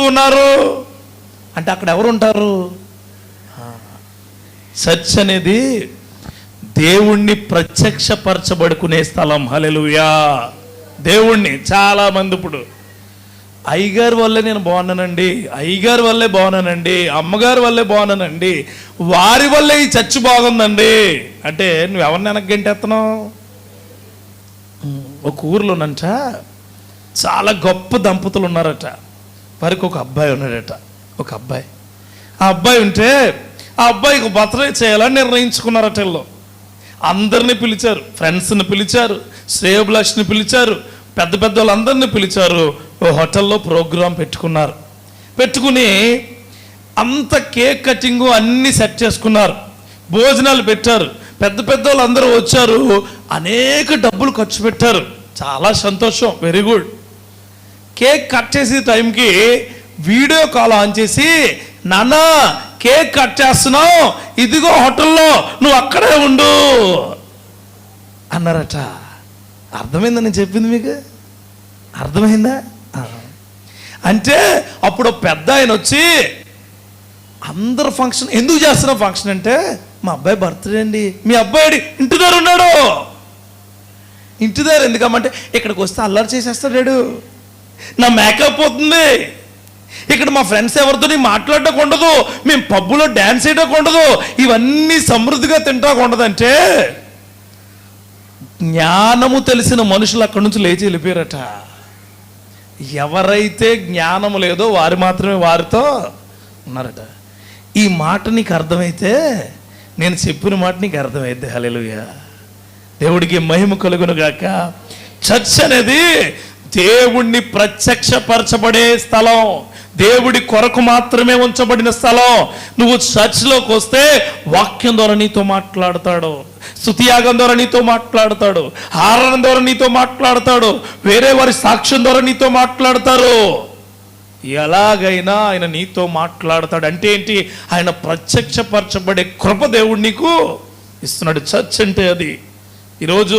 చూస్తూ ఉన్నారు అంటే అక్కడ ఎవరు ఉంటారు? చర్చ్ అనేది దేవుణ్ణి ప్రత్యక్షపరచబడుకునే స్థలం. హల్లెలూయా. దేవుణ్ణి చాలా మంది ఇప్పుడు అయ్యగారి వల్లే నేను బాగున్నానండి, అయ్యగారి వల్లే బాగున్నానండి, అమ్మగారి వల్లే బాగున్నానండి, వారి వల్లే ఈ చర్చ్ బాగుందండి అంటే నువ్వు ఎవరిని వెనక్కి గంటేస్తున్నావు? ఒక ఊర్లోనంట చాలా గొప్ప దంపతులు ఉన్నారట. వారికి ఒక అబ్బాయి ఉన్నాడట. ఒక అబ్బాయి, ఆ అబ్బాయి ఉంటే ఆ అబ్బాయికి బర్త్డే చేయాలని నిర్ణయించుకున్నారట. వీళ్ళు అందరినీ పిలిచారు, ఫ్రెండ్స్ని పిలిచారు, శ్రేయోభిలాష్ని పిలిచారు, పెద్ద పెద్ద వాళ్ళందరినీ పిలిచారు. ఓ హోటల్లో ప్రోగ్రాం పెట్టుకున్నారు. పెట్టుకుని అంత కేక్ కటింగు అన్నీ సెట్ చేసుకున్నారు. భోజనాలు పెట్టారు. పెద్ద పెద్ద వాళ్ళందరూ వచ్చారు. అనేక డబ్బులు ఖర్చు పెట్టారు. చాలా సంతోషం, వెరీ గుడ్. కేక్ కట్ చేసే టైంకి వీడియో కాల్ ఆన్ చేసి, నాన్న కేక్ కట్ చేస్తున్నావు, ఇదిగో హోటల్లో, నువ్వు అక్కడే ఉండు అన్నారట. అర్థమైందా నేను చెప్పింది? మీకు అర్థమైందా? అంటే అప్పుడు పెద్ద ఆయన వచ్చి, అందరు ఫంక్షన్ ఎందుకు చేస్తున్నాం ఫంక్షన్ అంటే, మా అబ్బాయి బర్త్డే అండి. మీ అబ్బాయి ఇంటి దగ్గర ఉన్నాడు. ఇంటి దగ్గర ఎందుకమ్మంటే ఇక్కడికి వస్తే అల్లరి చేసేస్తాడు, నా మేకప్ పోతుంది, ఇక్కడ మా ఫ్రెండ్స్ ఎవరితో మాట్లాడటం ఉండదు, మేము పబ్బులో డ్యాన్స్ చేయడం ఉండదు, ఇవన్నీ సమృద్ధిగా తింటా ఉండదంటే జ్ఞానము తెలిసిన మనుషులు అక్కడి నుంచి లేచి వెళ్ళిపోయారట. ఎవరైతే జ్ఞానము లేదో వారు మాత్రమే వారితో ఉన్నారట. ఈ మాట నీకు అర్థమైతే నేను చెప్పిన మాట నీకు అర్థమైద్ది. హల్లెలూయా. దేవుడికి మహిమ కలుగును గాక. చర్చ్ అనేది దేవుణ్ణి ప్రత్యక్షపరచబడే స్థలం, దేవుడి కొరకు మాత్రమే ఉంచబడిన స్థలం. నువ్వు చర్చ్లోకి వస్తే వాక్యం ద్వారా నీతో మాట్లాడతాడు, స్తుతియాగం ద్వారా నీతో మాట్లాడతాడు, ఆరాధన ద్వారా నీతో మాట్లాడతాడు, వేరే వారి సాక్ష్యం ద్వారా నీతో మాట్లాడతారు. ఎలాగైనా ఆయన నీతో మాట్లాడతాడు. అంటే ఏంటి? ఆయన ప్రత్యక్షపరచబడే కృప దేవుడు నీకు ఇస్తున్నాడు. చర్చ్ అంటే అది. ఈరోజు